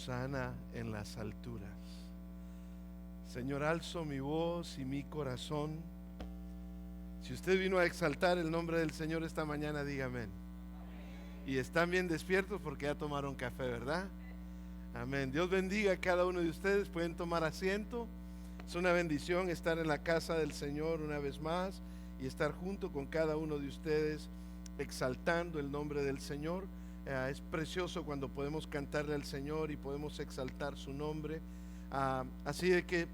Hosana en las alturas. Señor, alzo mi voz y mi corazón. Si usted vino a exaltar el nombre del Señor esta mañana, diga amén. Y están bien despiertos porque ya tomaron café, ¿verdad? Amén. Dios bendiga a cada uno de ustedes. Pueden tomar asiento. Es una bendición estar en la casa del Señor una vez más y estar junto con cada uno de ustedes exaltando el nombre del Señor. Es precioso cuando podemos cantarle al Señor y podemos exaltar su nombre. Así de que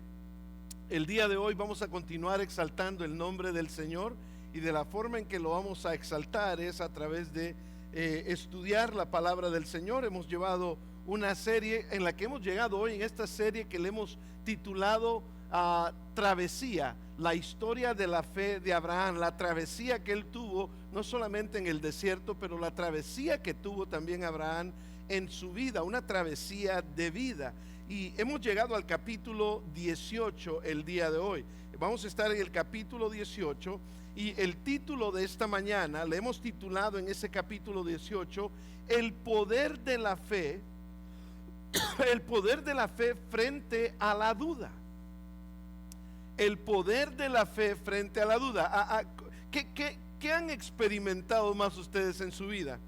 el día de hoy vamos a continuar exaltando el nombre del Señor, y de la forma en que lo vamos a exaltar es a través de estudiar la palabra del Señor. Hemos llevado una serie en la que hemos llegado hoy, en esta serie que le hemos titulado Travesía, la historia de la fe de Abraham, la travesía que él tuvo, no solamente en el desierto, pero la travesía que tuvo también Abraham en su vida, una travesía de vida. Y hemos llegado al capítulo 18 el día de hoy. Vamos a estar en el capítulo 18 y el título de esta mañana le hemos titulado en ese capítulo 18, el poder de la fe, el poder de la fe frente a la duda. El poder de la fe frente a la duda. ¿Qué han experimentado más ustedes en su vida?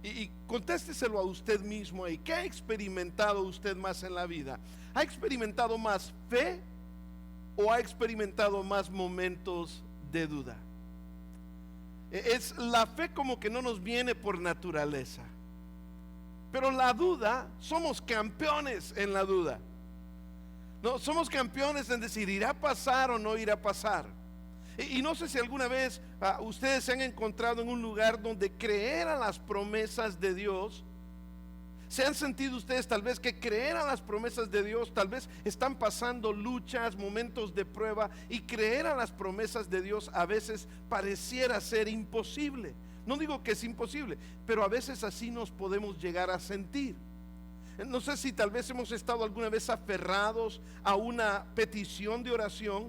Y contésteselo a usted mismo ahí. ¿Qué ha experimentado usted más en la vida? ¿Ha experimentado más fe o ha experimentado más momentos de duda? Es la fe como que no nos viene por naturaleza, pero la duda, somos campeones en la duda. No, somos campeones en decir, ¿irá a pasar o no irá a pasar? Y no sé si alguna vez ustedes se han encontrado en un lugar donde creer a las promesas de Dios, se han sentido ustedes tal vez que creer a las promesas de Dios, tal vez están pasando luchas, momentos de prueba, y creer a las promesas de Dios a veces pareciera ser imposible. No digo que es imposible, pero a veces así nos podemos llegar a sentir. No sé si tal vez hemos estado alguna vez aferrados a una petición de oración,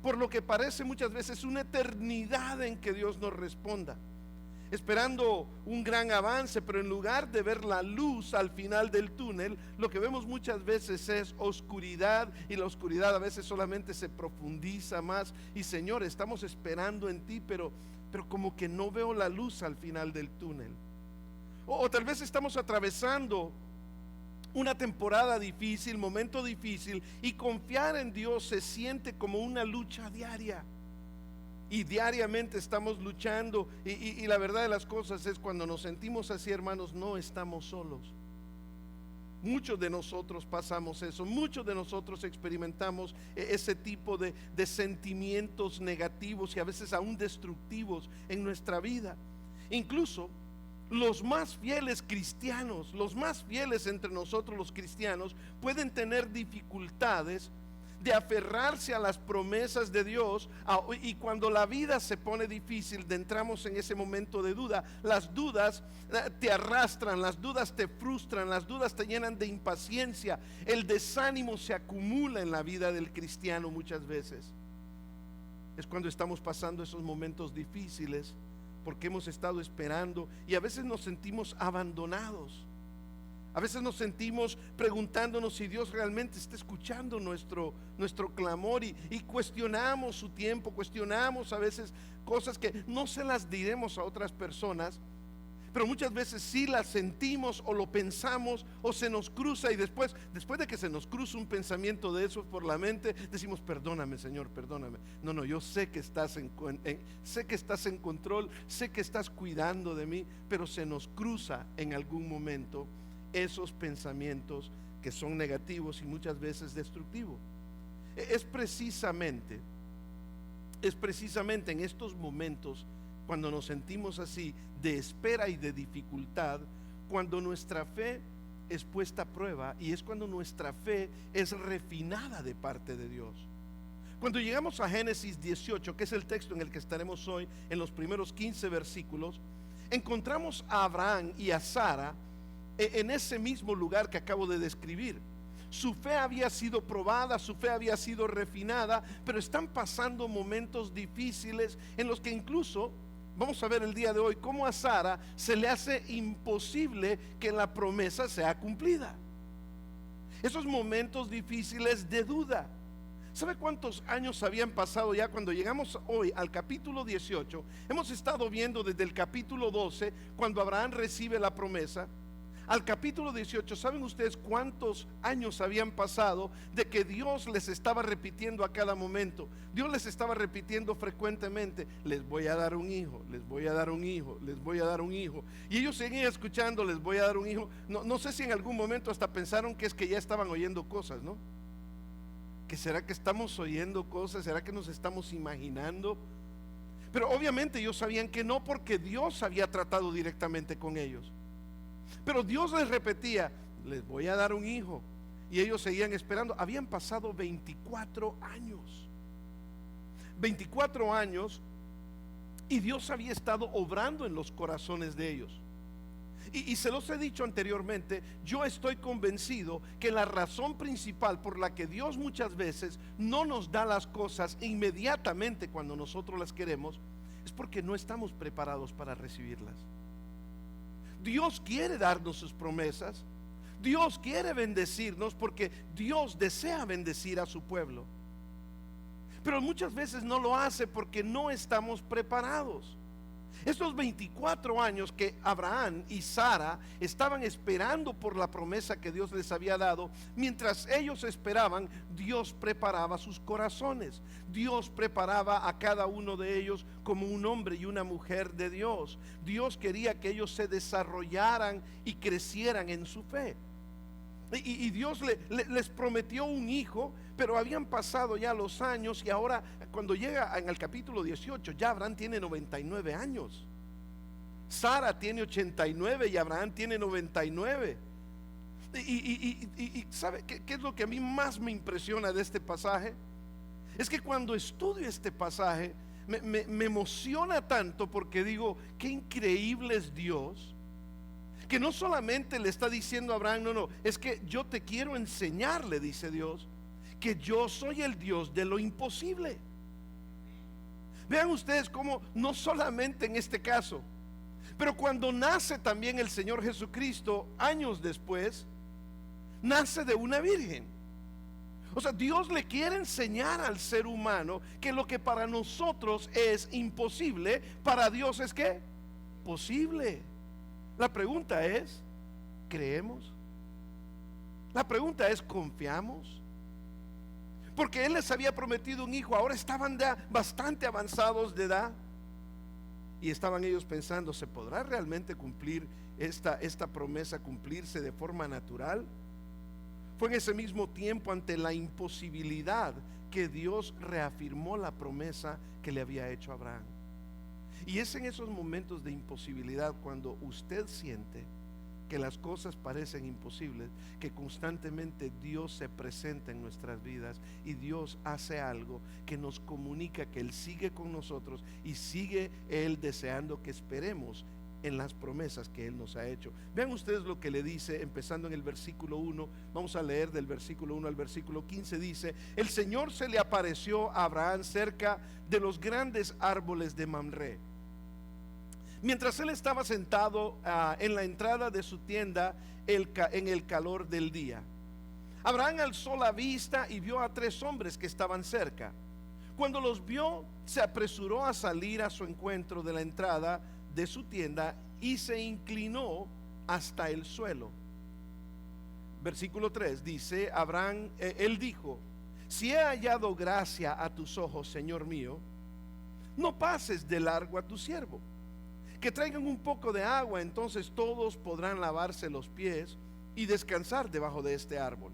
por lo que parece muchas veces una eternidad en que Dios nos responda, esperando un gran avance, pero en lugar de ver la luz al final del túnel, lo que vemos muchas veces es oscuridad, y la oscuridad a veces solamente se profundiza más. Y Señor, estamos esperando en ti, pero como que no veo la luz al final del túnel. O tal vez estamos atravesando una temporada difícil, momento difícil, y confiar en Dios se siente como una lucha diaria, y diariamente estamos luchando, y la verdad de las cosas es, cuando nos sentimos así, hermanos, no estamos solos. Muchos de nosotros pasamos eso, muchos de nosotros experimentamos ese tipo de sentimientos negativos y a veces aún destructivos en nuestra vida. Incluso los más fieles cristianos, los más fieles entre nosotros los cristianos, pueden tener dificultades de aferrarse a las promesas de Dios, y cuando la vida se pone difícil, entramos en ese momento de duda. Las dudas te arrastran, las dudas te frustran, las dudas te llenan de impaciencia. El desánimo se acumula en la vida del cristiano muchas veces. Es cuando estamos pasando esos momentos difíciles, porque hemos estado esperando, y a veces nos sentimos abandonados. A veces nos sentimos preguntándonos si Dios realmente está escuchando nuestro clamor, y cuestionamos su tiempo, cuestionamos a veces cosas que no se las diremos a otras personas, pero muchas veces sí las sentimos o lo pensamos, o se nos cruza, y después de que se nos cruza un pensamiento de esos por la mente, decimos, perdóname, Señor, perdóname. No, yo sé que estás sé que estás en control, sé que estás cuidando de mí, pero se nos cruza en algún momento esos pensamientos que son negativos y muchas veces destructivos. Es precisamente en estos momentos, cuando nos sentimos así, de espera y de dificultad, cuando nuestra fe es puesta a prueba, y es cuando nuestra fe es refinada de parte de Dios. Cuando llegamos a Génesis 18, que es el texto en el que estaremos hoy, en los primeros 15 versículos, encontramos a Abraham y a Sara en ese mismo lugar que acabo de describir. Su fe había sido probada, su fe había sido refinada, pero están pasando momentos difíciles en los que incluso vamos a ver el día de hoy cómo a Sara se le hace imposible que la promesa sea cumplida. Esos momentos difíciles de duda. ¿Sabe cuántos años habían pasado ya cuando llegamos hoy al capítulo 18? Hemos estado viendo desde el capítulo 12, cuando Abraham recibe la promesa, al capítulo 18. ¿Saben ustedes cuántos años habían pasado de que Dios les estaba repitiendo a cada momento? Dios les estaba repitiendo frecuentemente: les voy a dar un hijo, les voy a dar un hijo, les voy a dar un hijo. Y ellos seguían escuchando: les voy a dar un hijo. No sé si en algún momento hasta pensaron que es que ya estaban oyendo cosas, ¿no? ¿Que será que estamos oyendo cosas? ¿Será que nos estamos imaginando? Pero obviamente ellos sabían que no, porque Dios había tratado directamente con ellos. Pero Dios les repetía: les voy a dar un hijo. Y ellos seguían esperando. Habían pasado 24 años. 24 años. Y Dios había estado obrando en los corazones de ellos. Y se los he dicho anteriormente, yo estoy convencido que la razón principal por la que Dios muchas veces no nos da las cosas inmediatamente cuando nosotros las queremos, es porque no estamos preparados para recibirlas. Dios quiere darnos sus promesas, Dios quiere bendecirnos, porque Dios desea bendecir a su pueblo. Pero muchas veces no lo hace porque no estamos preparados. Estos 24 años que Abraham y Sara estaban esperando por la promesa que Dios les había dado, mientras ellos esperaban, Dios preparaba sus corazones. Dios preparaba a cada uno de ellos como un hombre y una mujer de Dios. Dios quería que ellos se desarrollaran y crecieran en su fe. Y Dios les prometió un hijo, pero habían pasado ya los años, y ahora cuando llega en el capítulo 18, ya Abraham tiene 99 años. Sara tiene 89 y Abraham tiene 99. Y ¿sabe qué es lo que a mí más me impresiona de este pasaje? Es que cuando estudio este pasaje me emociona tanto, porque digo: qué increíble es Dios, que no solamente le está diciendo a Abraham: no, es que yo te quiero enseñar, le dice Dios, que yo soy el Dios de lo imposible. Vean ustedes cómo no solamente en este caso, pero cuando nace también el Señor Jesucristo, años después, nace de una virgen. O sea, Dios le quiere enseñar al ser humano que lo que para nosotros es imposible, para Dios es ¿qué? Posible. La pregunta es: ¿creemos? La pregunta es: ¿confiamos? Porque Él les había prometido un hijo. Ahora estaban ya bastante avanzados de edad, y estaban ellos pensando: ¿se podrá realmente cumplir esta promesa, cumplirse de forma natural? Fue en ese mismo tiempo, ante la imposibilidad, que Dios reafirmó la promesa que le había hecho a Abraham. Y es en esos momentos de imposibilidad, cuando usted siente que las cosas parecen imposibles, que constantemente Dios se presenta en nuestras vidas, y Dios hace algo que nos comunica que Él sigue con nosotros, y sigue Él deseando que esperemos en las promesas que Él nos ha hecho. Vean ustedes lo que le dice, empezando en el versículo 1. Vamos a leer del versículo 1 al versículo 15. Dice: el Señor se le apareció a Abraham cerca de los grandes árboles de Mamre, mientras él estaba sentado en la entrada de su tienda en el calor del día. Abraham alzó la vista y vio a 3 hombres que estaban cerca. Cuando los vio, se apresuró a salir a su encuentro de la entrada de su tienda y se inclinó hasta el suelo. Versículo 3 dice: Abraham, él dijo: si he hallado gracia a tus ojos, Señor mío, no pases de largo a tu siervo. Que traigan un poco de agua, entonces todos podrán lavarse los pies y descansar debajo de este árbol.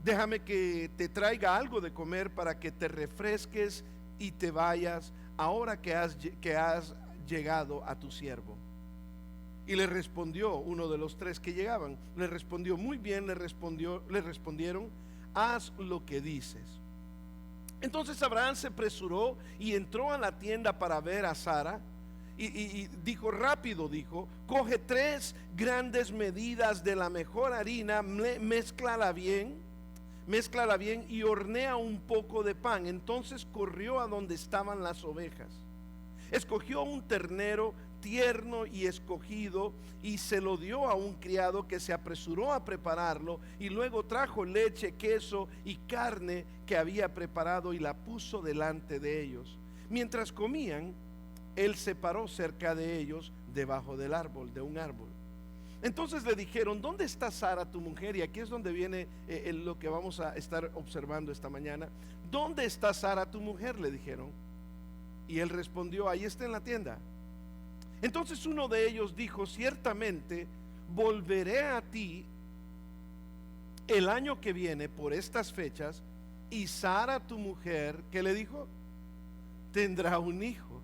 Déjame que te traiga algo de comer para que te refresques y te vayas, ahora que has llegado a tu siervo. Y le respondió uno de los 3 que llegaban, le respondió: muy bien, le respondieron: haz lo que dices. Entonces Abraham se apresuró y entró a la tienda para ver a Sara. Y dijo, rápido, dijo: coge 3 grandes medidas de la mejor harina, mézclala bien y hornea un poco de pan. Entonces corrió a donde estaban las ovejas. Escogió un ternero tierno y escogido y se lo dio a un criado que se apresuró a prepararlo, y luego trajo leche, queso y carne que había preparado y la puso delante de ellos. Mientras comían, él se paró cerca de ellos debajo del árbol, de un árbol. Entonces le dijeron: ¿dónde está Sara tu mujer? Y aquí es donde viene lo que vamos a estar observando esta mañana. ¿Dónde está Sara tu mujer?, le dijeron. Y él respondió: ahí está en la tienda. Entonces uno de ellos dijo: ciertamente volveré a ti el año que viene por estas fechas, y Sara tu mujer, ¿qué le dijo? Tendrá un hijo.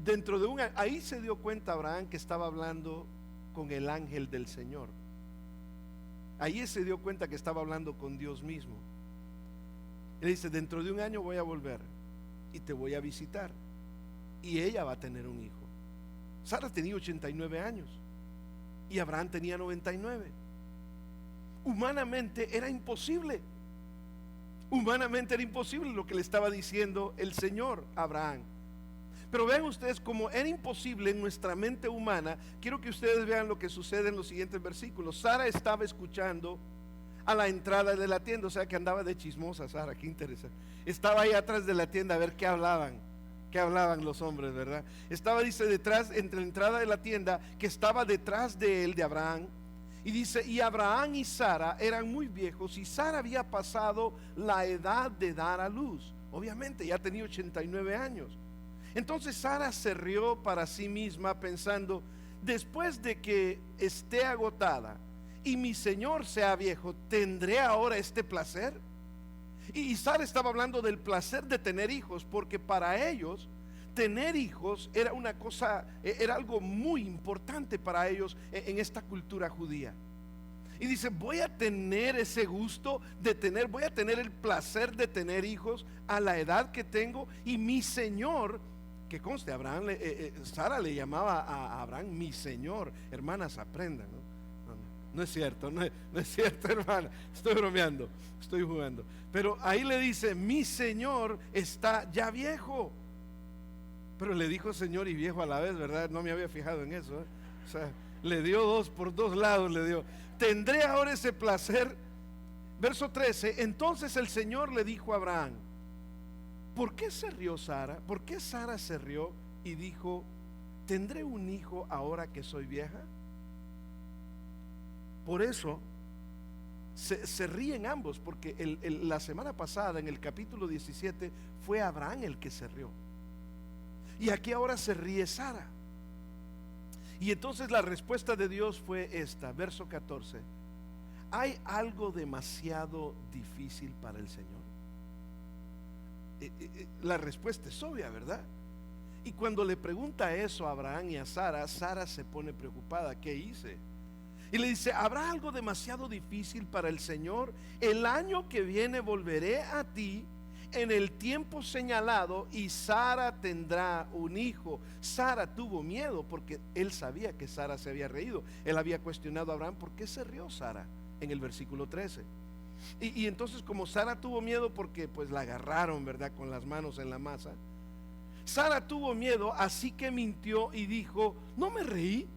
Dentro de un año. Ahí se dio cuenta Abraham que estaba hablando con el ángel del Señor. Ahí se dio cuenta que estaba hablando con Dios mismo. Él dice: dentro de un año voy a volver y te voy a visitar, y ella va a tener un hijo. Sara tenía 89 años y Abraham tenía 99. Humanamente era imposible. Humanamente era imposible lo que le estaba diciendo el Señor a Abraham. Pero vean ustedes, como era imposible en nuestra mente humana, quiero que ustedes vean lo que sucede en los siguientes versículos. Sara estaba escuchando a la entrada de la tienda, o sea que andaba de chismosa Sara, qué interesante. Estaba ahí atrás de la tienda a ver qué hablaban los hombres, ¿verdad? Estaba, dice, detrás, entre la entrada de la tienda, que estaba detrás de él, de Abraham. Y dice: y Abraham y Sara eran muy viejos, y Sara había pasado la edad de dar a luz. Obviamente ya tenía 89 años. Entonces Sara se rió para sí misma, pensando: después de que esté agotada y mi señor sea viejo, ¿tendré ahora este placer? Y Sara estaba hablando del placer de tener hijos, porque para ellos tener hijos era una cosa, era algo muy importante para ellos en esta cultura judía. Y dice: voy a tener ese gusto de tener, voy a tener el placer de tener hijos a la edad que tengo, y mi señor, que conste, Abraham, Sara le llamaba a Abraham mi señor. Hermanas, aprendan, ¿no? No es cierto, no es cierto, hermana. Estoy bromeando, estoy jugando. Pero ahí le dice: mi señor está ya viejo. Pero le dijo señor y viejo a la vez, ¿verdad? No me había fijado en eso, ¿eh? O sea, le dio dos por dos lados, le dio. Tendré ahora ese placer. Verso 13. Entonces el Señor le dijo a Abraham: ¿por qué se rió Sara? ¿Por qué Sara se rió y dijo: ¿tendré un hijo ahora que soy vieja? Por eso se ríen ambos, porque la semana pasada en el capítulo 17 fue Abraham el que se rió, y aquí ahora se ríe Sara. Y entonces la respuesta de Dios fue esta, verso 14: ¿hay algo demasiado difícil para el Señor? La respuesta es obvia, ¿verdad? Y cuando le pregunta eso a Abraham y a Sara, Sara se pone preocupada. ¿Qué hice? Y le dice: ¿habrá algo demasiado difícil para el Señor? El año que viene volveré a ti en el tiempo señalado, y Sara tendrá un hijo. Sara tuvo miedo porque él sabía que Sara se había reído. Él había cuestionado a Abraham: ¿por qué se rió Sara? En el versículo 13. Y entonces, como Sara tuvo miedo porque pues la agarraron, ¿verdad?, con las manos en la masa, Sara tuvo miedo, así que mintió y dijo: no me reí.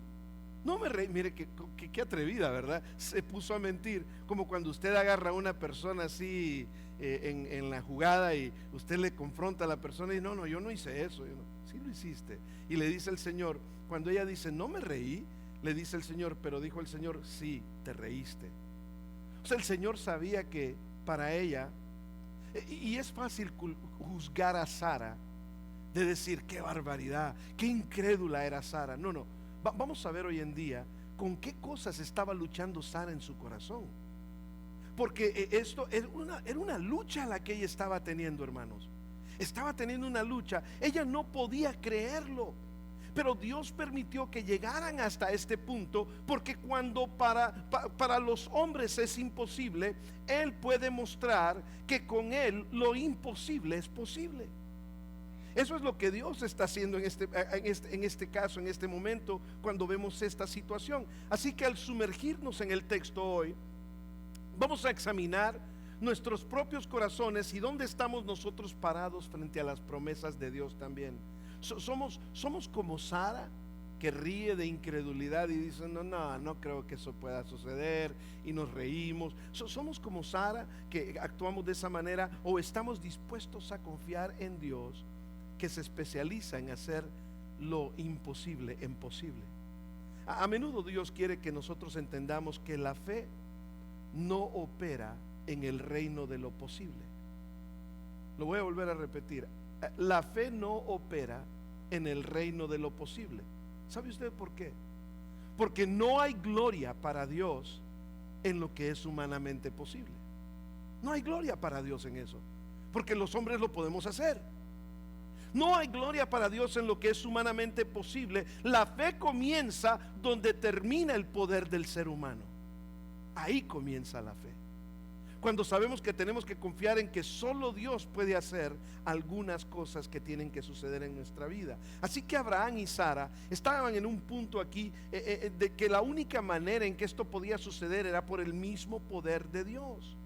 Mire qué atrevida, ¿verdad? Se puso a mentir, como cuando usted agarra a una persona así en la jugada, y usted le confronta a la persona y no, yo no hice eso. Sí lo hiciste. Y le dice el Señor, cuando ella dice: no me reí, le dice el Señor: pero dijo el Señor: sí, te reíste. O sea, el Señor sabía que para ella, y es fácil juzgar a Sara, de decir: qué barbaridad, qué incrédula era Sara. No, vamos a ver hoy en día con qué cosas estaba luchando Sara en su corazón, porque esto era una lucha la que ella estaba teniendo, hermanos. Estaba teniendo una lucha, ella no podía creerlo, pero Dios permitió que llegaran hasta este punto, porque cuando para los hombres es imposible, Él puede mostrar que con Él lo imposible es posible. Eso es lo que Dios está haciendo en este caso, en este momento, cuando vemos esta situación. Así que al sumergirnos en el texto hoy, vamos a examinar nuestros propios corazones y dónde estamos nosotros parados frente a las promesas de Dios también. Somos como Sara, que ríe de incredulidad y dice: no creo que eso pueda suceder, y nos reímos. Somos como Sara, que actuamos de esa manera, o estamos dispuestos a confiar en Dios, que se especializa en hacer lo imposible en posible. A menudo Dios quiere que nosotros entendamos que la fe no opera en el reino de lo posible. Lo voy a volver a repetir: la fe no opera en el reino de lo posible. ¿Sabe usted por qué? Porque no hay gloria para Dios en lo que es humanamente posible. No hay gloria para Dios en eso, porque los hombres lo podemos hacer. No hay gloria para Dios en lo que es humanamente posible. La fe comienza donde termina el poder del ser humano. Ahí comienza la fe. Cuando sabemos que tenemos que confiar en que solo Dios puede hacer algunas cosas que tienen que suceder en nuestra vida. Así que Abraham y Sara estaban en un punto aquí de que la única manera en que esto podía suceder era por el mismo poder de Dios.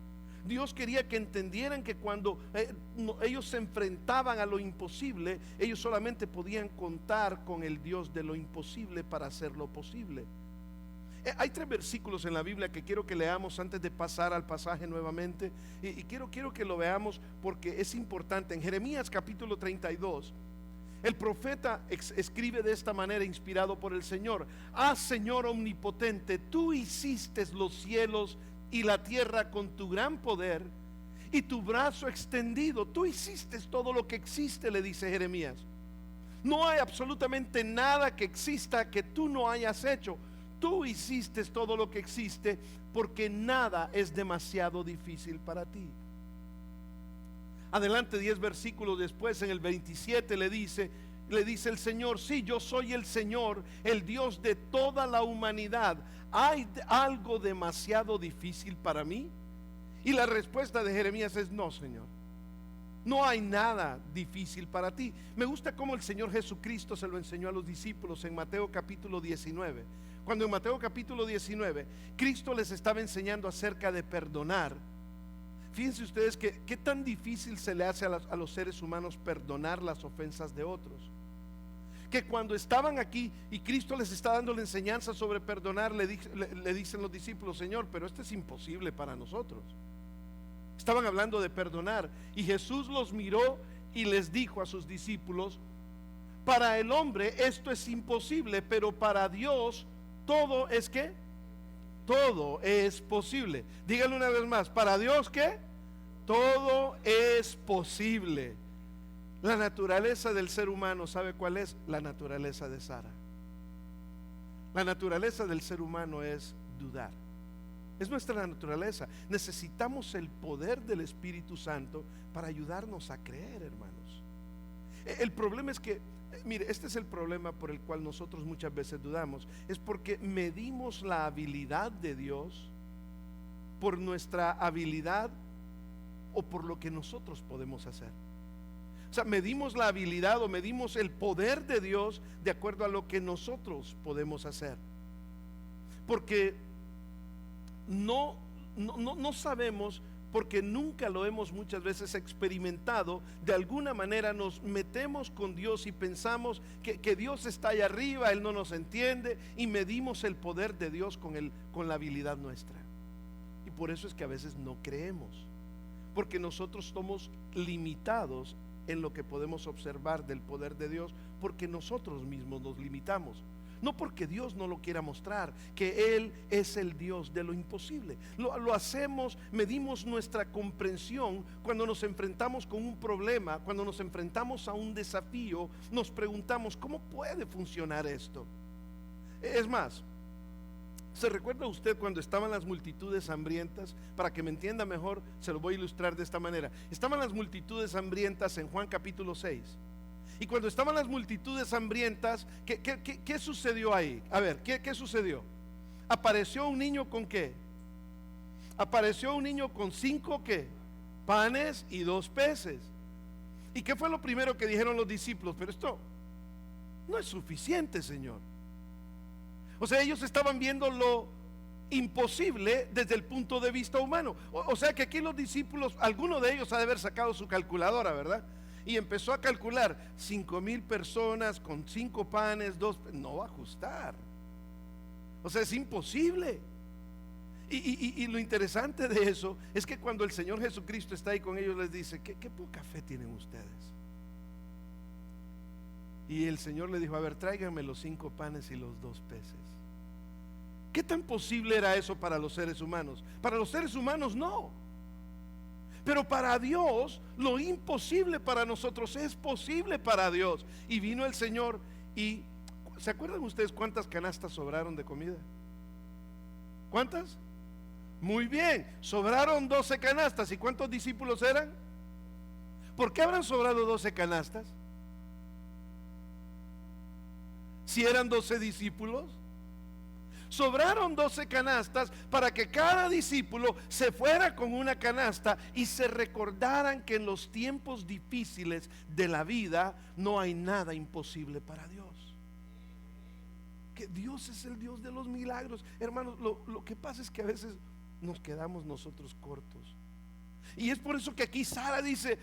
Dios quería que entendieran que cuando ellos se enfrentaban a lo imposible, ellos solamente podían contar con el Dios de lo imposible para hacer lo posible. Hay 3 versículos en la Biblia que quiero que leamos antes de pasar al pasaje nuevamente, y quiero que lo veamos porque es importante. En Jeremías capítulo 32, el profeta escribe de esta manera, inspirado por el Señor: Señor omnipotente, tú hiciste los cielos y la tierra con tu gran poder y tu brazo extendido. Tú hiciste todo lo que existe, le dice Jeremías. No hay absolutamente nada que exista que tú no hayas hecho. Tú hiciste todo lo que existe, porque nada es demasiado difícil para ti. Adelante, 10 versículos después, en el 27 le dice el Señor: sí, yo soy el Señor, el Dios de toda la humanidad. ¿Hay algo demasiado difícil para mí? Y la respuesta de Jeremías es: no, Señor, no hay nada difícil para ti. Me gusta cómo el Señor Jesucristo se lo enseñó a los discípulos en Mateo capítulo 19. Cuando en Mateo capítulo 19 Cristo les estaba enseñando acerca de perdonar. Fíjense ustedes que qué tan difícil se le hace a los seres humanos perdonar las ofensas de otros. Que cuando estaban aquí y Cristo les está dando la enseñanza sobre perdonar, le dicen los discípulos: Señor, pero esto es imposible para nosotros. Estaban hablando de perdonar, y Jesús los miró y les dijo a sus discípulos: para el hombre esto es imposible, pero para Dios todo es ¿qué? Todo es posible. Díganlo una vez más: para Dios ¿qué? Todo es posible. La naturaleza del ser humano, ¿sabe cuál es? La naturaleza de Sara. La naturaleza del ser humano es dudar. Es nuestra naturaleza. Necesitamos el poder del Espíritu Santo para ayudarnos a creer, hermanos. El problema es que, mire, este es el problema por el cual nosotros muchas veces dudamos. Es porque medimos la habilidad de Dios por nuestra habilidad o por lo que nosotros podemos hacer. O sea, medimos la habilidad o medimos el poder de Dios de acuerdo a lo que nosotros podemos hacer. Porque no sabemos, porque nunca lo hemos muchas veces experimentado. De alguna manera nos metemos con Dios y pensamos que Dios está allá arriba, Él no nos entiende, y medimos el poder de Dios con la habilidad nuestra. Y por eso es que a veces no creemos, porque nosotros somos limitados en lo que podemos observar del poder de Dios, porque nosotros mismos nos limitamos. No porque Dios no lo quiera mostrar, que Él es el Dios de lo imposible. Lo hacemos, medimos nuestra comprensión cuando nos enfrentamos con un problema, cuando nos enfrentamos a un desafío. Nos preguntamos: ¿cómo puede funcionar esto? Es más, ¿se recuerda usted cuando estaban las multitudes hambrientas? Para que me entienda mejor, se lo voy a ilustrar de esta manera. Estaban las multitudes hambrientas en Juan capítulo 6. Y cuando estaban las multitudes hambrientas, ¿qué sucedió ahí? A ver, ¿qué sucedió? Apareció un niño con ¿qué? Apareció un niño con 5 ¿qué? Panes y 2 peces. ¿Y qué fue lo primero que dijeron los discípulos? Pero esto no es suficiente, Señor. O sea, ellos estaban viendo imposible desde el punto de vista humano. O sea que aquí los discípulos, alguno de ellos ha de haber sacado su calculadora, ¿verdad? Y empezó a calcular 5,000 personas con 5 panes, 2, no va a ajustar. O sea, es imposible. Y lo interesante de eso es que cuando el Señor Jesucristo está ahí con ellos, les dice: ¿Qué poca fe tienen ustedes? Y el Señor le dijo: a ver, tráiganme los 5 panes y los 2 peces. ¿Qué tan posible era eso para los seres humanos? Para los seres humanos no. Pero para Dios, lo imposible para nosotros es posible para Dios. Y vino el Señor y ¿se acuerdan ustedes cuántas canastas sobraron de comida? ¿Cuántas? Muy bien, sobraron 12 canastas. ¿Y cuántos discípulos eran? ¿Por qué habrán sobrado 12 canastas? Si eran 12 discípulos. Sobraron 12 canastas para que cada discípulo se fuera con una canasta y se recordaran que en los tiempos difíciles de la vida no hay nada imposible para Dios. Que Dios es el Dios de los milagros. Hermanos, lo que pasa es que a veces nos quedamos nosotros cortos. Y es por eso que aquí Sara dice: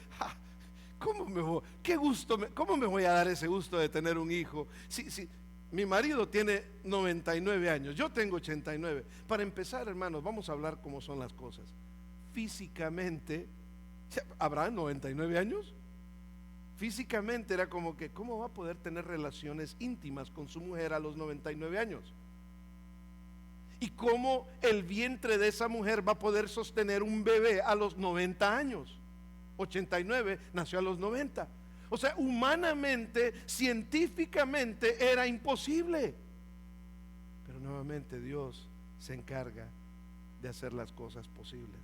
¿cómo me voy a dar ese gusto de tener un hijo? Si mi marido tiene 99 años, yo tengo 89. Para empezar, hermanos, vamos a hablar cómo son las cosas. Físicamente, ¿habrá 99 años? Físicamente era como que, ¿cómo va a poder tener relaciones íntimas con su mujer a los 99 años? ¿Y cómo el vientre de esa mujer va a poder sostener un bebé a los 90 años? 89, nació a los 90. O sea, humanamente, científicamente era imposible. Pero nuevamente Dios se encarga de hacer las cosas posibles.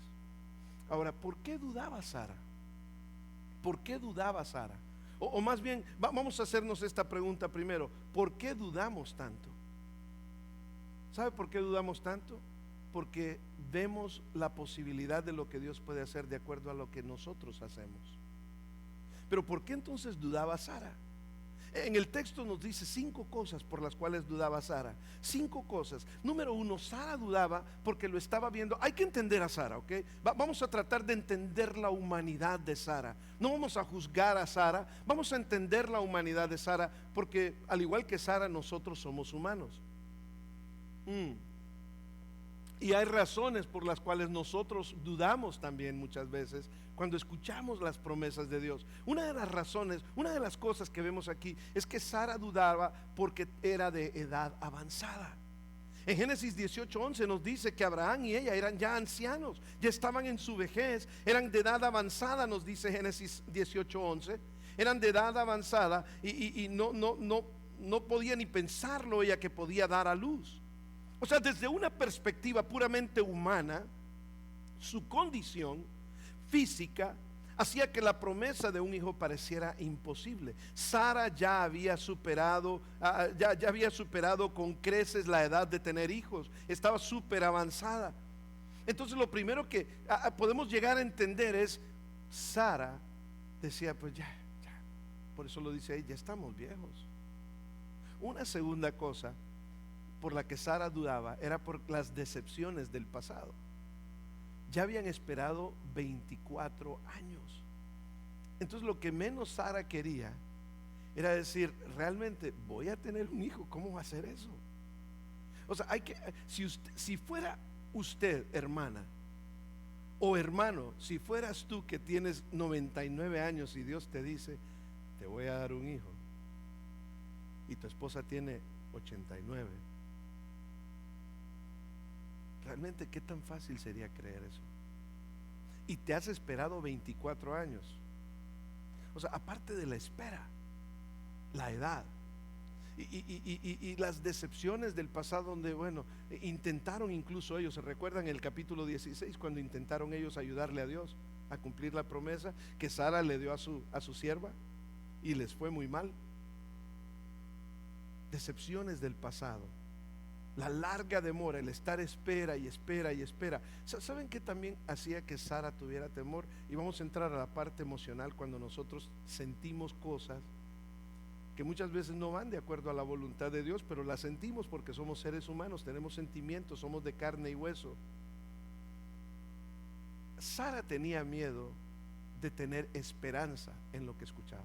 Ahora, ¿por qué dudaba Sara? ¿Por qué dudaba Sara? O más bien, vamos a hacernos esta pregunta primero: ¿por qué dudamos tanto? ¿Sabe por qué dudamos tanto? Porque vemos la posibilidad de lo que Dios puede hacer de acuerdo a lo que nosotros hacemos. Pero ¿por qué entonces dudaba Sara? En el texto nos dice 5 cosas por las cuales dudaba Sara. 5 cosas. Número 1, Sara dudaba porque lo estaba viendo. Hay que entender a Sara, ¿ok? Vamos a tratar de entender la humanidad de Sara. No vamos a juzgar a Sara, vamos a entender la humanidad de Sara, porque al igual que Sara, nosotros somos humanos. Y hay razones por las cuales nosotros dudamos también muchas veces cuando escuchamos las promesas de Dios. Una de las razones, una de las cosas que vemos aquí es que Sara dudaba porque era de edad avanzada. En Génesis 18:11 nos dice que Abraham y ella eran ya ancianos, ya estaban en su vejez, eran de edad avanzada, nos dice Génesis 18:11. Eran de edad avanzada y no podía ni pensarlo ella que podía dar a luz. O sea, desde una perspectiva puramente humana, su condición física hacía que la promesa de un hijo pareciera imposible. Sara ya había superado con creces la edad de tener hijos, estaba súper avanzada. Entonces lo primero que podemos llegar a entender es, Sara decía: pues ya, por eso lo dice ahí, ya estamos viejos. Una segunda cosa por la que Sara dudaba era por las decepciones del pasado. Ya habían esperado 24 años. Entonces lo que menos Sara quería era decir: realmente voy a tener un hijo, ¿cómo va a ser eso? O sea, si fuera usted, hermana, o hermano, si fueras tú que tienes 99 años y Dios te dice: te voy a dar un hijo, y tu esposa tiene 89, realmente qué tan fácil sería creer eso. Y te has esperado 24 años. O sea, aparte de la espera, la edad y las decepciones del pasado, donde intentaron, incluso ellos, ¿se recuerdan el capítulo 16 cuando intentaron ellos ayudarle a Dios a cumplir la promesa que Sara le dio a su sierva y les fue muy mal? Decepciones del pasado, la larga demora, el estar espera y espera y espera. ¿Saben qué también hacía que Sara tuviera temor? Y vamos a entrar a la parte emocional, cuando nosotros sentimos cosas que muchas veces no van de acuerdo a la voluntad de Dios, pero las sentimos porque somos seres humanos, tenemos sentimientos, somos de carne y hueso. Sara tenía miedo de tener esperanza en lo que escuchaba.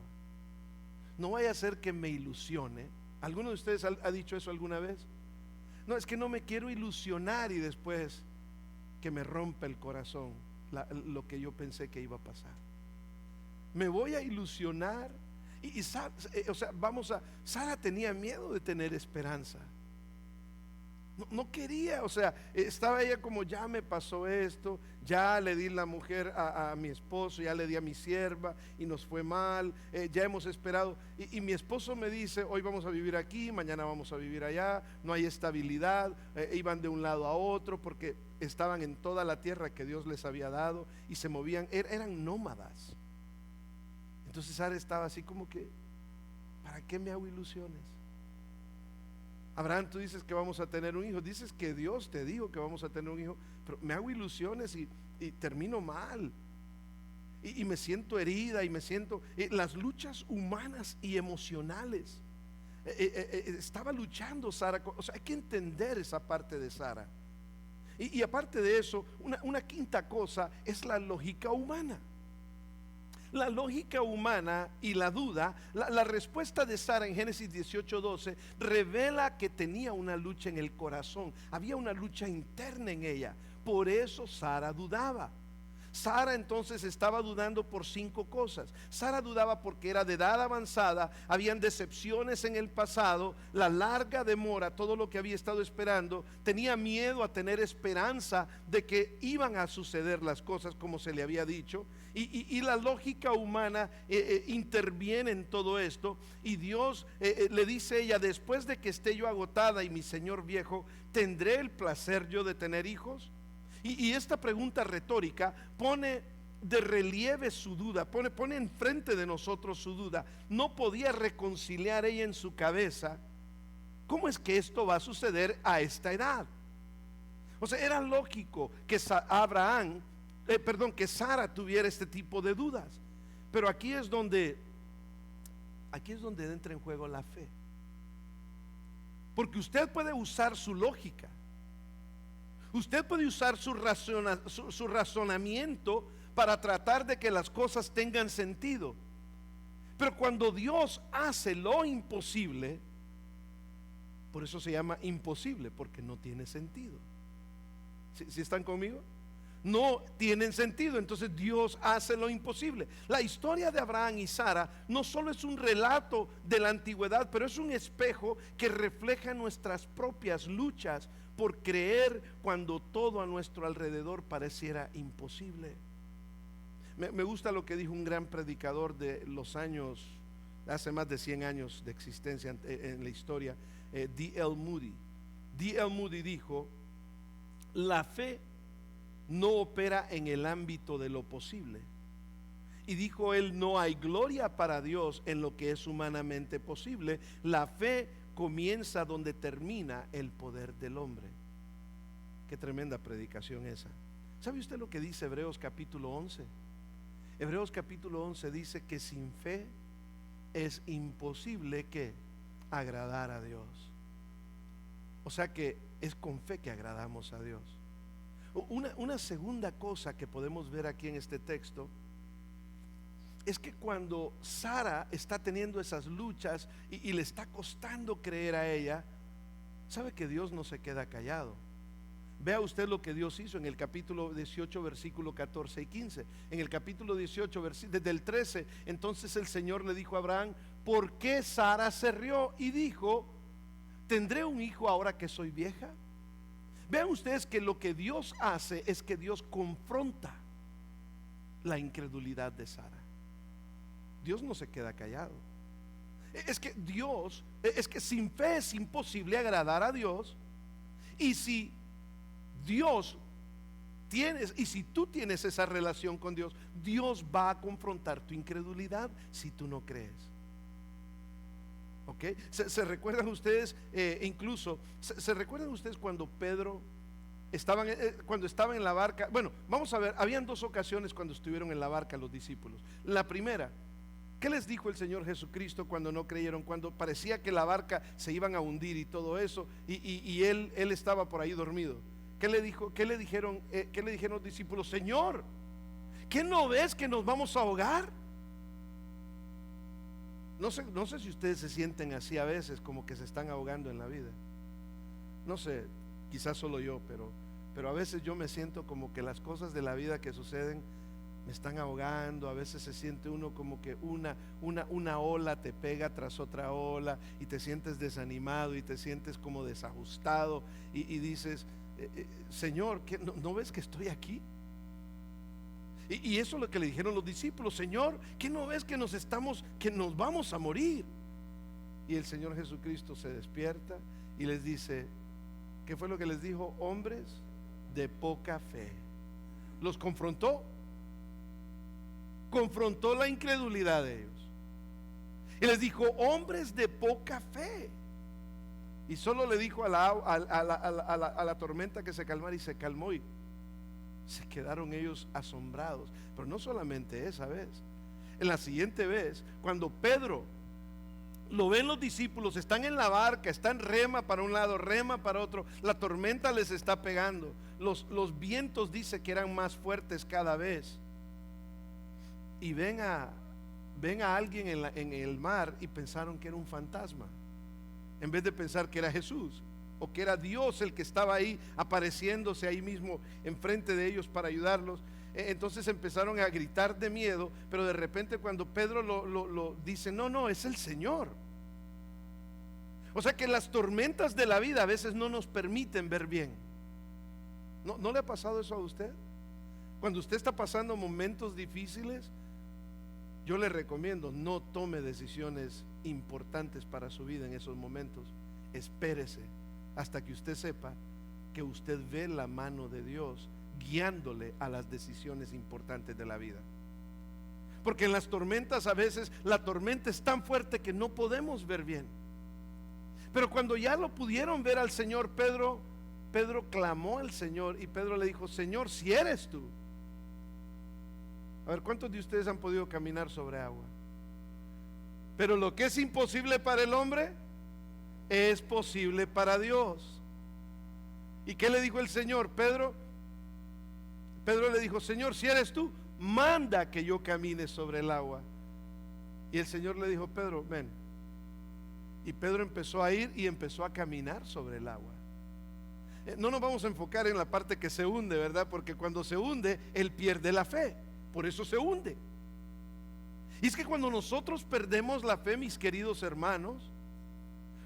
No vaya a ser que me ilusione. ¿Alguno de ustedes ha dicho eso alguna vez? No, es que no me quiero ilusionar y después que me rompa el corazón lo que yo pensé que iba a pasar. Me voy a ilusionar Sara tenía miedo de tener esperanza. No quería, estaba ella como, ya me pasó esto, ya le di la mujer a mi esposo, ya le di a mi sierva y nos fue mal, ya hemos esperado, y mi esposo me dice, hoy vamos a vivir aquí, mañana vamos a vivir allá, no hay estabilidad, iban de un lado a otro porque estaban en toda la tierra que Dios les había dado y se movían, eran nómadas. Entonces Sara estaba así como que, ¿para qué me hago ilusiones? Abraham, tú dices que vamos a tener un hijo, dices que Dios te dijo que vamos a tener un hijo, pero me hago ilusiones y termino mal, y me siento herida, y me siento, las luchas humanas y emocionales, estaba luchando Sara, hay que entender esa parte de Sara, y aparte de eso, una quinta cosa es la lógica humana. La lógica humana y la duda, la respuesta de Sara en Génesis 18:12 revela que tenía una lucha en el corazón, había una lucha interna en ella, por eso Sara dudaba. Sara entonces estaba dudando por 5 cosas. Sara dudaba porque era de edad avanzada, habían decepciones en el pasado, la larga demora, todo lo que había estado esperando, tenía miedo a tener esperanza de que iban a suceder las cosas como se le había dicho, y la lógica humana interviene en todo esto, y Dios le dice a ella, después de que esté yo agotada y mi señor viejo, ¿tendré el placer yo de tener hijos? Y esta pregunta retórica pone de relieve su duda, pone enfrente de nosotros su duda. No podía reconciliar ella en su cabeza cómo es que esto va a suceder a esta edad. Era lógico que que Sara tuviera este tipo de dudas. Pero aquí es donde entra en juego la fe. Porque usted puede usar su lógica. Usted puede usar su razonamiento para tratar de que las cosas tengan sentido. Pero cuando Dios hace lo imposible, por eso se llama imposible, porque no tiene sentido. ¿Sí están conmigo? No tienen sentido, entonces Dios hace lo imposible. La historia de Abraham y Sara no solo es un relato de la antigüedad, pero es un espejo que refleja nuestras propias luchas por creer cuando todo a nuestro alrededor pareciera imposible. Me gusta lo que dijo un gran predicador de los años, hace más de 100 años de existencia en la historia, D.L. Moody. D.L. Moody dijo: la fe no opera en el ámbito de lo posible. Y dijo él: no hay gloria para Dios en lo que es humanamente posible. La fe comienza donde termina el poder del hombre. Qué tremenda predicación esa. ¿Sabe usted lo que dice Hebreos capítulo 11? Hebreos capítulo 11 dice que sin fe es imposible que agradar a Dios. O sea que es con fe que agradamos a Dios. Una segunda cosa que podemos ver aquí en este texto es que cuando Sara está teniendo esas luchas y le está costando creer a ella, sabe que Dios no se queda callado. Vea usted lo que Dios hizo en el capítulo 18 versículo 14 y 15. En el capítulo 18 desde el 13, entonces el Señor le dijo a Abraham: ¿por qué Sara se rió y dijo: ¿tendré un hijo ahora que soy vieja? Vean ustedes que lo que Dios hace es que Dios confronta la incredulidad de Sara. Dios no se queda callado. Es que sin fe es imposible agradar a Dios. Y si tú tienes esa relación con Dios, Dios va a confrontar tu incredulidad si tú no crees. ¿Ok? ¿Se recuerdan ustedes incluso? ¿Se recuerdan ustedes cuando Pedro cuando estaban en la barca? Bueno, vamos a ver, habían 2 ocasiones cuando estuvieron en la barca los discípulos. La primera, ¿Qué les dijo el Señor Jesucristo cuando no creyeron? Cuando parecía que la barca se iban a hundir y todo eso, y él estaba por ahí dormido. ¿Qué le dijo? ¿Qué le dijeron los discípulos? Señor, ¿qué no ves que nos vamos a ahogar? No sé si ustedes se sienten así a veces, como que se están ahogando en la vida. No sé, quizás solo yo, pero a veces yo me siento como que las cosas de la vida que suceden me están ahogando. A veces se siente uno como que una ola te pega tras otra ola y te sientes desanimado y te sientes como desajustado y dices, Señor, ¿qué, no ves que estoy aquí? Y eso es lo que le dijeron los discípulos: Señor, ¿qué no ves que nos vamos a morir? Y el Señor Jesucristo se despierta y les dice, ¿qué fue lo que les dijo? Hombres de poca fe. Los confrontó la incredulidad de ellos y les dijo, hombres de poca fe. Y solo le dijo a la tormenta que se calmara, y se calmó, y se quedaron ellos asombrados. Pero no solamente esa vez, en la siguiente vez, cuando Pedro lo ven los discípulos, están en la barca, están rema para un lado, rema para otro, la tormenta les está pegando, los vientos dice que eran más fuertes cada vez, y ven a alguien en el mar y pensaron que era un fantasma, en vez de pensar que era Jesús o que era Dios el que estaba ahí apareciéndose ahí mismo enfrente de ellos para ayudarlos. Entonces empezaron a gritar de miedo, pero de repente cuando Pedro lo dice, no, es el Señor. O sea que las tormentas de la vida a veces no nos permiten ver bien. ¿No le ha pasado eso a usted? Cuando usted está pasando momentos difíciles, yo le recomiendo, no tome decisiones importantes para su vida en esos momentos. Espérese hasta que usted sepa que usted ve la mano de Dios guiándole a las decisiones importantes de la vida. Porque en las tormentas a veces la tormenta es tan fuerte que no podemos ver bien. Pero cuando ya lo pudieron ver al Señor, Pedro clamó al Señor, y Pedro le dijo, Señor, si eres tú. A ver, ¿cuántos de ustedes han podido caminar sobre agua? Pero lo que es imposible para el hombre es posible para Dios. ¿Y qué le dijo el Señor? Pedro le dijo, Señor, si eres tú, manda que yo camine sobre el agua. Y el Señor le dijo, Pedro, ven. Y Pedro empezó a ir y empezó a caminar sobre el agua. No nos vamos a enfocar en la parte que se hunde, ¿verdad? Porque cuando se hunde, él pierde la fe. Por eso se hunde. Y es que cuando nosotros perdemos la fe, mis queridos hermanos,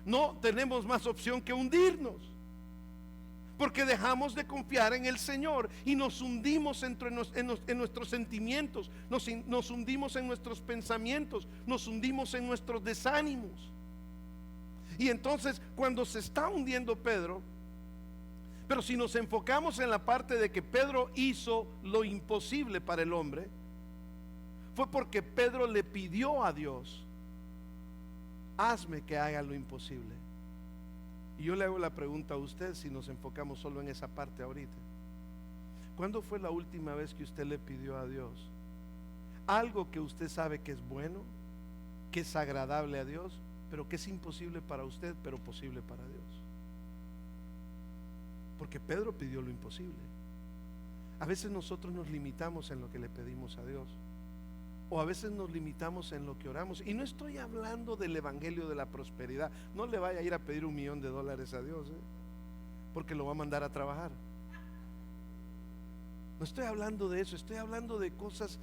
no tenemos más opción que hundirnos, porque dejamos de confiar en el Señor y nos hundimos en nuestros sentimientos, nos hundimos en nuestros pensamientos, nos hundimos en nuestros desánimos. Y entonces cuando se está hundiendo Pedro, pero si nos enfocamos en la parte de que Pedro hizo lo imposible para el hombre, fue porque Pedro le pidió a Dios, hazme que haga lo imposible. Y yo le hago la pregunta a usted, si nos enfocamos solo en esa parte ahorita: ¿cuándo fue la última vez que usted le pidió a Dios algo que usted sabe que es bueno, que es agradable a Dios, pero que es imposible para usted, pero posible para Dios? Porque Pedro pidió lo imposible. A veces nosotros nos limitamos en lo que le pedimos a Dios, o a veces nos limitamos en lo que oramos. Y no estoy hablando del evangelio de la prosperidad. No le vaya a ir a pedir $1 millón a Dios, porque lo va a mandar a trabajar. No estoy hablando de eso. Estoy hablando de cosas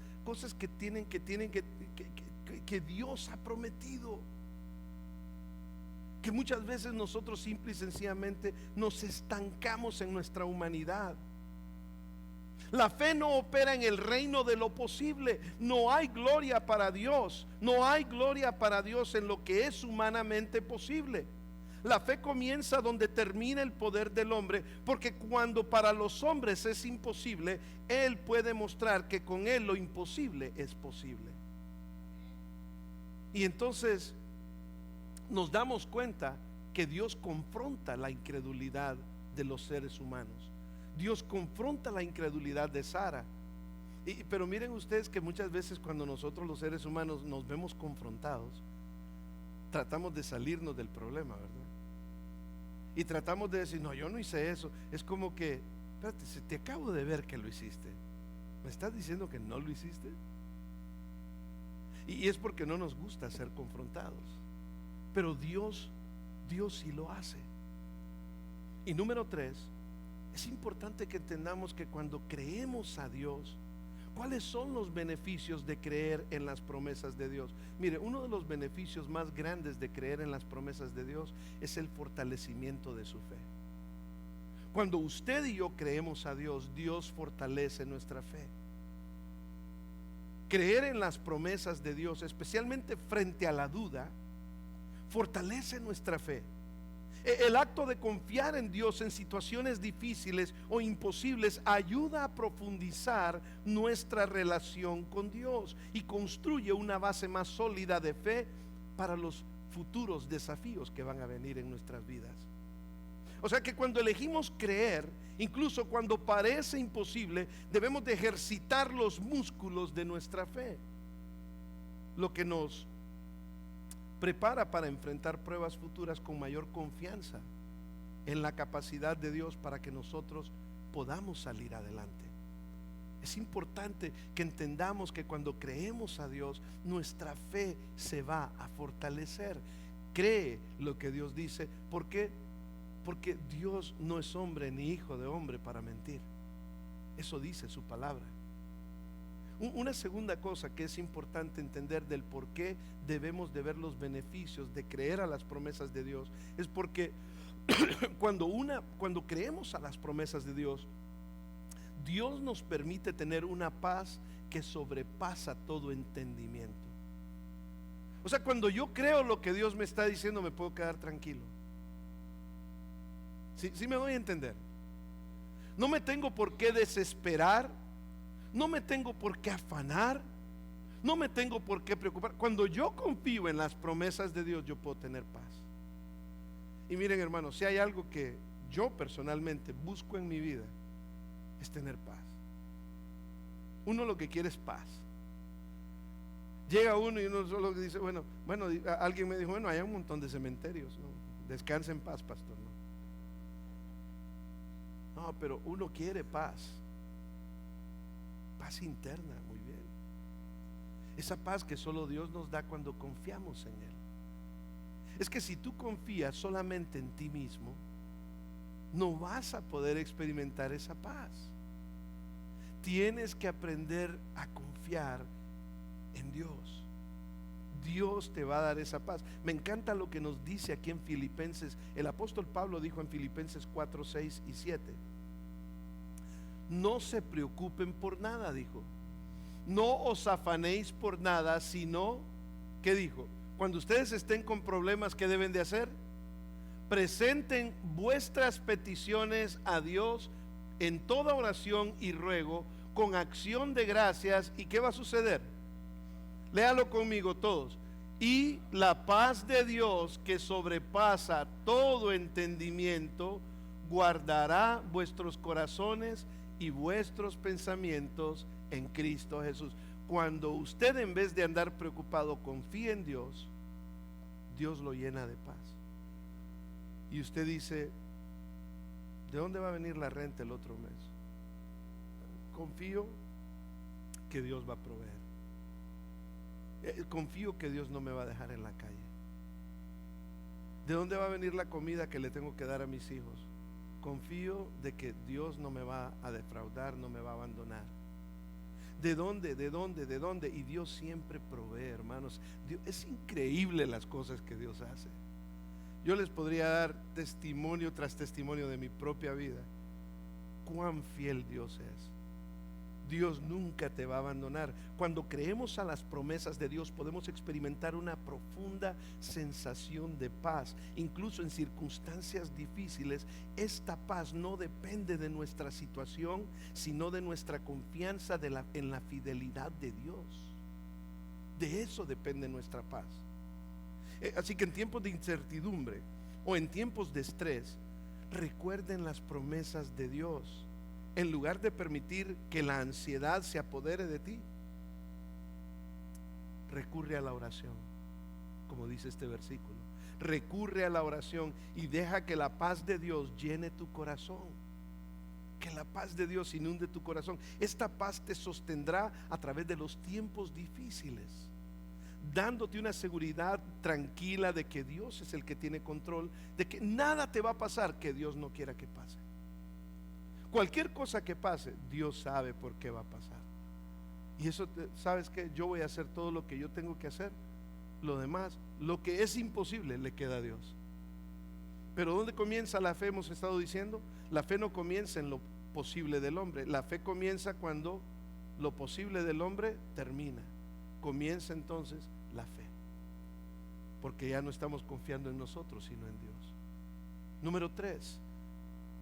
que Dios ha prometido, que muchas veces nosotros simple y sencillamente nos estancamos en nuestra humanidad. La fe no opera en el reino de lo posible. No hay gloria para Dios. No hay gloria para Dios en lo que es humanamente posible. La fe comienza donde termina el poder del hombre, porque cuando para los hombres es imposible, Él puede mostrar que con Él lo imposible es posible. Y entonces nos damos cuenta que Dios confronta la incredulidad de los seres humanos. Dios confronta la incredulidad de Sara. Pero miren ustedes que muchas veces cuando nosotros los seres humanos nos vemos confrontados, tratamos de salirnos del problema, ¿verdad? Y tratamos de decir, no, yo no hice eso. Es como que, espérate, si te acabo de ver que lo hiciste, ¿me estás diciendo que no lo hiciste? Y es porque no nos gusta ser confrontados. Pero Dios sí lo hace. Y número 3, es importante que entendamos que cuando creemos a Dios, ¿cuáles son los beneficios de creer en las promesas de Dios? Mire, uno de los beneficios más grandes de creer en las promesas de Dios es el fortalecimiento de su fe. Cuando usted y yo creemos a Dios, Dios fortalece nuestra fe. Creer en las promesas de Dios, especialmente frente a la duda, fortalece nuestra fe. El acto de confiar en Dios en situaciones difíciles o imposibles ayuda a profundizar nuestra relación con Dios y construye una base más sólida de fe para los futuros desafíos que van a venir en nuestras vidas. O sea que cuando elegimos creer, incluso cuando parece imposible, debemos de ejercitar los músculos de nuestra fe, lo que nos prepara para enfrentar pruebas futuras con mayor confianza en la capacidad de Dios para que nosotros podamos salir adelante. Es importante que entendamos que cuando creemos a Dios, nuestra fe se va a fortalecer. Cree lo que Dios dice. ¿Por qué? Porque Dios no es hombre ni hijo de hombre para mentir. Eso dice su palabra. Una segunda cosa que es importante entender del por qué debemos de ver los beneficios de creer a las promesas de Dios es porque cuando creemos a las promesas de Dios, Dios nos permite tener una paz que sobrepasa todo entendimiento. O sea, cuando yo creo lo que Dios me está diciendo, me puedo quedar tranquilo. ¿Sí me doy a entender? No me tengo por qué desesperar. No me tengo por qué afanar. No me tengo por qué preocupar. Cuando yo confío en las promesas de Dios, yo puedo tener paz. Y miren, hermanos, si hay algo que yo personalmente busco en mi vida, es tener paz. Uno lo que quiere es paz. Llega uno y uno solo dice, bueno, alguien me dijo, bueno, hay un montón de cementerios, ¿no? Descansa en paz, pastor. No, pero uno quiere paz. Paz interna, muy bien. Esa paz que solo Dios nos da cuando confiamos en Él. Es que si tú confías solamente en ti mismo, no vas a poder experimentar esa paz. Tienes que aprender a confiar en Dios. Dios te va a dar esa paz. Me encanta lo que nos dice aquí en Filipenses. El apóstol Pablo dijo en Filipenses 4, 6 y 7: no se preocupen por nada, dijo. No os afanéis por nada, sino, ¿qué dijo? Cuando ustedes estén con problemas, ¿qué deben de hacer? Presenten vuestras peticiones a Dios en toda oración y ruego, con acción de gracias. ¿Y qué va a suceder? Léalo conmigo todos. Y la paz de Dios, que sobrepasa todo entendimiento, guardará vuestros corazones y vuestros pensamientos en Cristo Jesús. Cuando usted, en vez de andar preocupado, confía en Dios, Dios lo llena de paz. Y usted dice, ¿de dónde va a venir la renta el otro mes? Confío que Dios va a proveer. Confío que Dios no me va a dejar en la calle. ¿De dónde va a venir la comida que le tengo que dar a mis hijos? Confío de que Dios no me va a defraudar, no me va a abandonar. ¿De dónde? ¿De dónde? ¿De dónde? Y Dios siempre provee, hermanos. Es increíble las cosas que Dios hace. Yo les podría dar testimonio tras testimonio de mi propia vida. Cuán fiel Dios es. Dios nunca te va a abandonar. Cuando creemos a las promesas de Dios, podemos experimentar una profunda sensación de paz. Incluso en circunstancias difíciles, esta paz no depende de nuestra situación, sino de nuestra confianza en la fidelidad de Dios. De eso depende nuestra paz. Así que en tiempos de incertidumbre o en tiempos de estrés, recuerden las promesas de Dios en lugar de permitir que la ansiedad se apodere de ti, recurre a la oración, como dice este versículo. Recurre a la oración y deja que la paz de Dios llene tu corazón. Que la paz de Dios inunde tu corazón. Esta paz te sostendrá a través de los tiempos difíciles, dándote una seguridad tranquila de que Dios es el que tiene control, de que nada te va a pasar que Dios no quiera que pase. Cualquier cosa que pase, Dios sabe por qué va a pasar. Y eso, ¿sabes qué? Yo voy a hacer todo lo que yo tengo que hacer. Lo demás, lo que es imposible, le queda a Dios. Pero ¿dónde comienza la fe? Hemos estado diciendo, la fe no comienza en lo posible del hombre. La fe comienza cuando lo posible del hombre termina. Comienza entonces la fe, porque ya no estamos confiando en nosotros, sino en Dios. Número 3,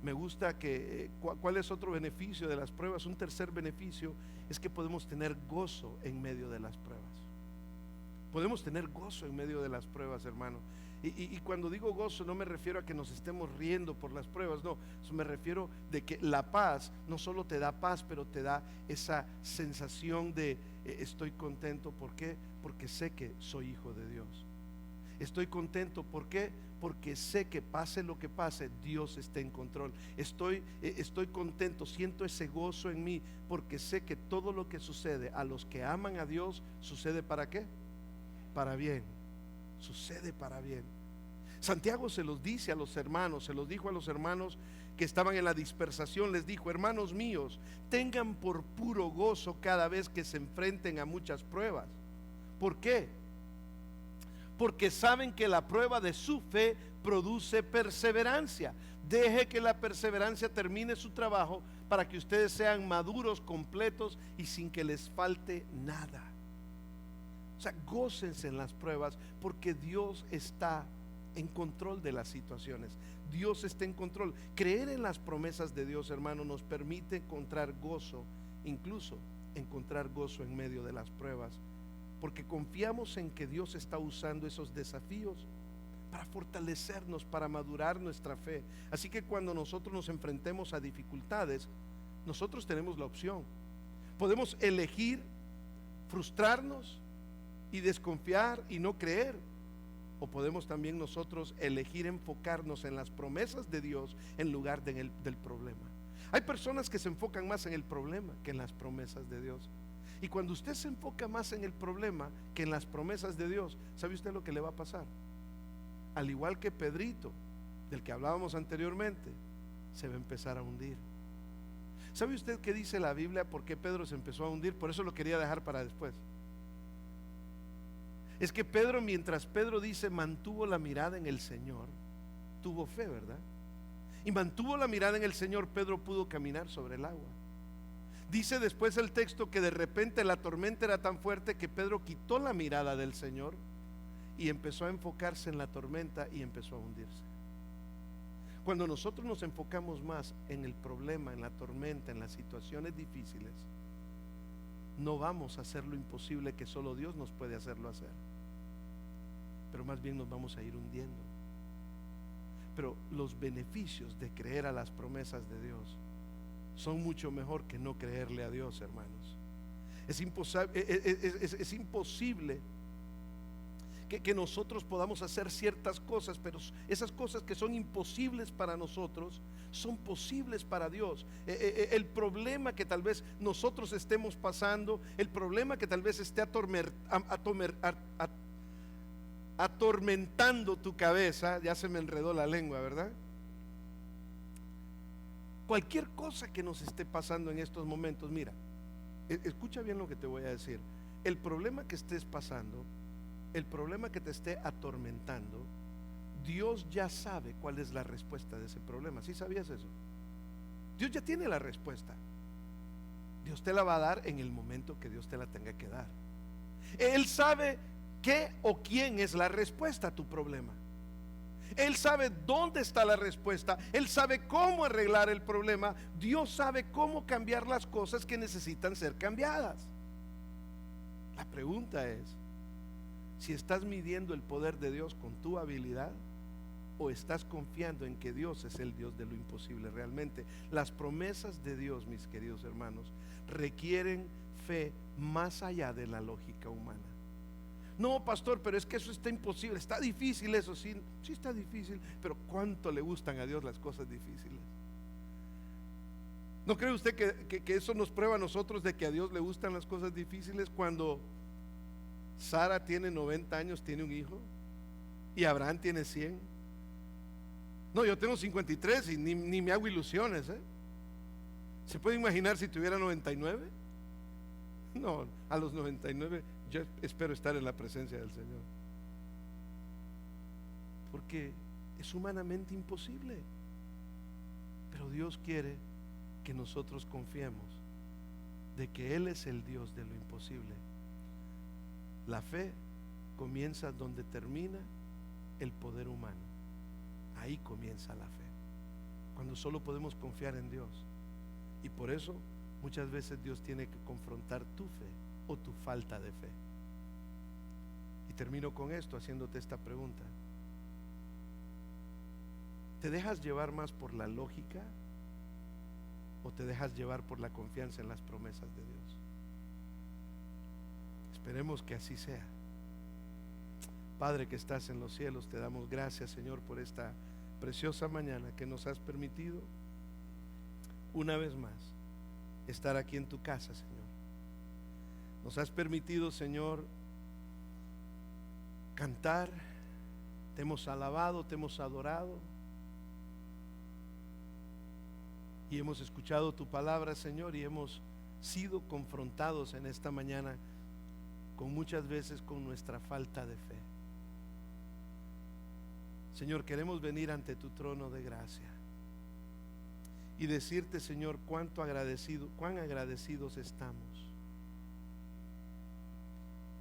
me gusta que ¿cuál es otro beneficio de las pruebas? Un tercer beneficio es que podemos tener gozo en medio de las pruebas. Podemos tener gozo en medio de las pruebas, hermano. Y cuando digo gozo, no me refiero a que nos estemos riendo por las pruebas, no, me refiero de que la paz no solo te da paz, pero te da esa sensación de estoy contento. ¿Por qué? Porque sé que soy hijo de Dios. Estoy contento, ¿por qué? Porque sé que pase lo que pase, Dios está en control. Estoy contento, siento ese gozo en mí, porque sé que todo lo que sucede a los que aman a Dios, ¿sucede para qué? Para bien. Sucede para bien. Santiago se los dice a los hermanos, se los dijo a los hermanos que estaban en la dispersación, les dijo: hermanos míos, tengan por puro gozo cada vez que se enfrenten a muchas pruebas. ¿Por qué? Porque saben que la prueba de su fe produce perseverancia. Deje que la perseverancia termine su trabajo para que ustedes sean maduros, completos y sin que les falte nada. O sea, gócense en las pruebas, porque Dios está en control de las situaciones. Dios está en control. Creer en las promesas de Dios, hermano, nos permite encontrar gozo, incluso encontrar gozo en medio de las pruebas, porque confiamos en que Dios está usando esos desafíos para fortalecernos, para madurar nuestra fe. Así que cuando nosotros nos enfrentemos a dificultades, nosotros tenemos la opción. Podemos elegir frustrarnos y desconfiar y no creer, o podemos también nosotros elegir enfocarnos en las promesas de Dios en lugar del problema. Hay personas que se enfocan más en el problema que en las promesas de Dios, y cuando usted se enfoca más en el problema que en las promesas de Dios, ¿sabe usted lo que le va a pasar? Al igual que Pedrito, del que hablábamos anteriormente, se va a empezar a hundir. ¿Sabe usted qué dice la Biblia por qué Pedro se empezó a hundir? Por eso lo quería dejar para después. Es que Pedro, mientras Pedro dice mantuvo la mirada en el Señor, tuvo fe, ¿verdad? Y mantuvo la mirada en el Señor, Pedro pudo caminar sobre el agua. Dice después el texto que de repente la tormenta era tan fuerte que Pedro quitó la mirada del Señor y empezó a enfocarse en la tormenta y empezó a hundirse. Cuando nosotros nos enfocamos más en el problema, en la tormenta, en las situaciones difíciles, no vamos a hacer lo imposible que solo Dios nos puede hacerlo hacer, pero más bien nos vamos a ir hundiendo. Pero los beneficios de creer a las promesas de Dios son mucho mejor que no creerle a Dios, hermanos. Es imposible que nosotros podamos hacer ciertas cosas, pero esas cosas que son imposibles para nosotros son posibles para Dios. El problema que tal vez nosotros estemos pasando, el problema que tal vez esté atormentando tu cabeza, ya se me enredó la lengua, ¿verdad? Cualquier cosa que nos esté pasando en estos momentos, mira, escucha bien lo que te voy a decir. El problema que estés pasando, el problema que te esté atormentando, Dios ya sabe cuál es la respuesta de ese problema. ¿Sí sabías eso? Dios ya tiene la respuesta. Dios te la va a dar en el momento que Dios te la tenga que dar. Él sabe qué o quién es la respuesta a tu problema. Él sabe dónde está la respuesta. Él sabe cómo arreglar el problema. Dios sabe cómo cambiar las cosas que necesitan ser cambiadas. La pregunta es: si estás midiendo el poder de Dios con tu habilidad ¿O estás confiando en que Dios es el Dios de lo imposible realmente? Las promesas de Dios, mis queridos hermanos, requieren fe más allá de la lógica humana. No, pastor, pero es que eso está imposible, está difícil eso. Sí, sí está difícil, pero ¿cuánto le gustan a Dios las cosas difíciles? ¿No cree usted que eso nos prueba a nosotros de que a Dios le gustan las cosas difíciles? Cuando Sara tiene 90 años, tiene un hijo, y Abraham tiene 100. No, yo tengo 53 y ni me hago ilusiones, ¿eh? ¿Se puede imaginar si tuviera 99? No, a los 99 yo espero estar en la presencia del Señor, porque es humanamente imposible. Pero Dios quiere que nosotros confiemos de que Él es el Dios de lo imposible. La fe comienza donde termina el poder humano. Ahí comienza la fe, cuando solo podemos confiar en Dios. Y por eso muchas veces Dios tiene que confrontar tu fe o tu falta de fe. Y termino con esto haciéndote esta pregunta: ¿te dejas llevar más por la lógica o te dejas llevar por la confianza en las promesas de Dios? Esperemos que así sea. Padre que estás en los cielos, te damos gracias, Señor, por esta preciosa mañana que nos has permitido una vez más estar aquí en tu casa, Señor. Nos has permitido, Señor, cantar, te hemos alabado, te hemos adorado y hemos escuchado tu palabra, Señor, y hemos sido confrontados en esta mañana con muchas veces con nuestra falta de fe. Señor, queremos venir ante tu trono de gracia y decirte, Señor, cuán agradecidos estamos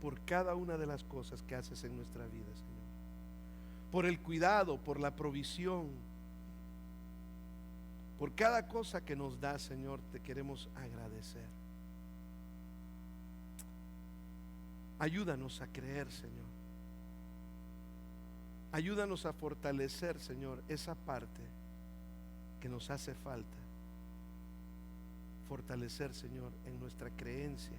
por cada una de las cosas que haces en nuestra vida, Señor, por el cuidado, por la provisión, por cada cosa que nos das, Señor. Te queremos agradecer. Ayúdanos a creer, Señor. Ayúdanos a fortalecer, Señor, esa parte que nos hace falta. Fortalecer, Señor, en nuestra creencia.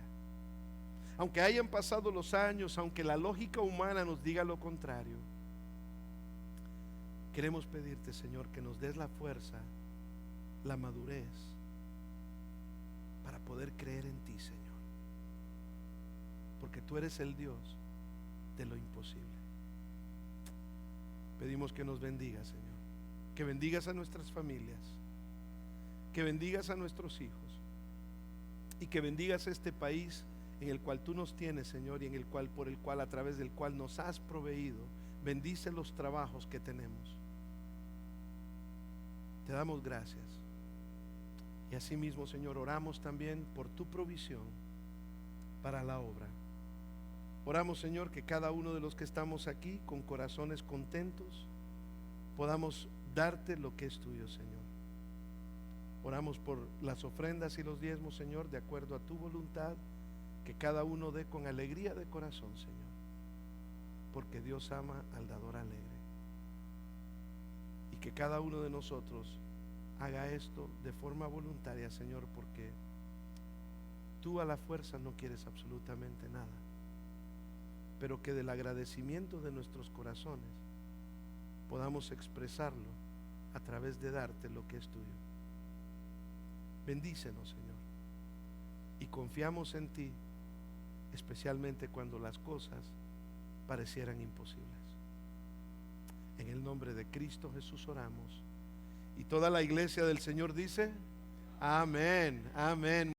Aunque hayan pasado los años, aunque la lógica humana nos diga lo contrario, queremos pedirte, Señor, que nos des la fuerza, la madurez para poder creer en ti, Señor, porque tú eres el Dios de lo imposible. Pedimos que nos bendigas, Señor, que bendigas a nuestras familias, que bendigas a nuestros hijos y que bendigas a este país en el cual tú nos tienes, Señor, y a través del cual nos has proveído. Bendice los trabajos que tenemos. Te damos gracias. Y asimismo, Señor, oramos también por tu provisión para la obra. Oramos, Señor, que cada uno de los que estamos aquí con corazones contentos podamos darte lo que es tuyo, Señor. Oramos por las ofrendas y los diezmos, Señor, de acuerdo a tu voluntad, que cada uno dé con alegría de corazón, Señor, porque Dios ama al dador alegre. Y que cada uno de nosotros haga esto de forma voluntaria, Señor, porque tú a la fuerza no quieres absolutamente nada, pero que del agradecimiento de nuestros corazones podamos expresarlo a través de darte lo que es tuyo. Bendícenos, Señor, y confiamos en ti, especialmente cuando las cosas parecieran imposibles. En el nombre de Cristo Jesús oramos, y toda la iglesia del Señor dice: amén, amén.